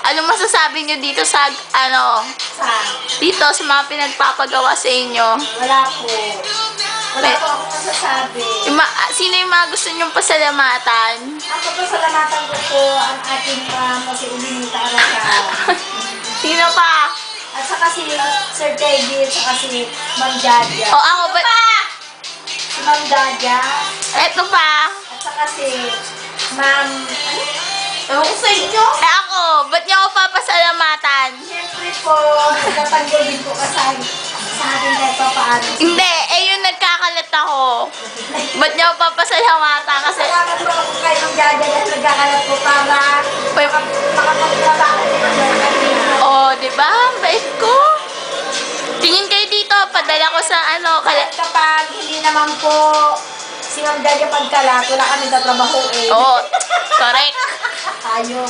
Ano masasabi niyo dito sa, Saan? dito sa mga pinagpapagawa sa inyo? Wala po. Wala po ako masasabi. Sino yung mga gusto niyong pasalamatan? Ako po, salamatan ko po ang ating kasi uminita ka na siya. Sino pa? At saka si Sir Teddy, at saka si Ma'am Jaja. O ako ba? Si Ma'am Jaja, Eto pa. at saka si Ma'am... Ewan ko sa inyo. Ako, ba't niyo ako papasalamatan? Siyempre po, nagtatanggol din po ka sa akin kahit pa paano. Hindi, yung nagkakalat ako. Ba't niyo ako papasalamatan? Kasi, Salamat po ako kay Ma'am Jaja dahil nagkakalat po para makapagtrabaho ko pa sa kanina. di ba? Ang bait ko. Tingin kayo dito, padala ko sa Kahit kapag hindi naman po si Ma'am Jaja pagkalat, wala kami tatrabaho eh. Oo, correct. Tayo.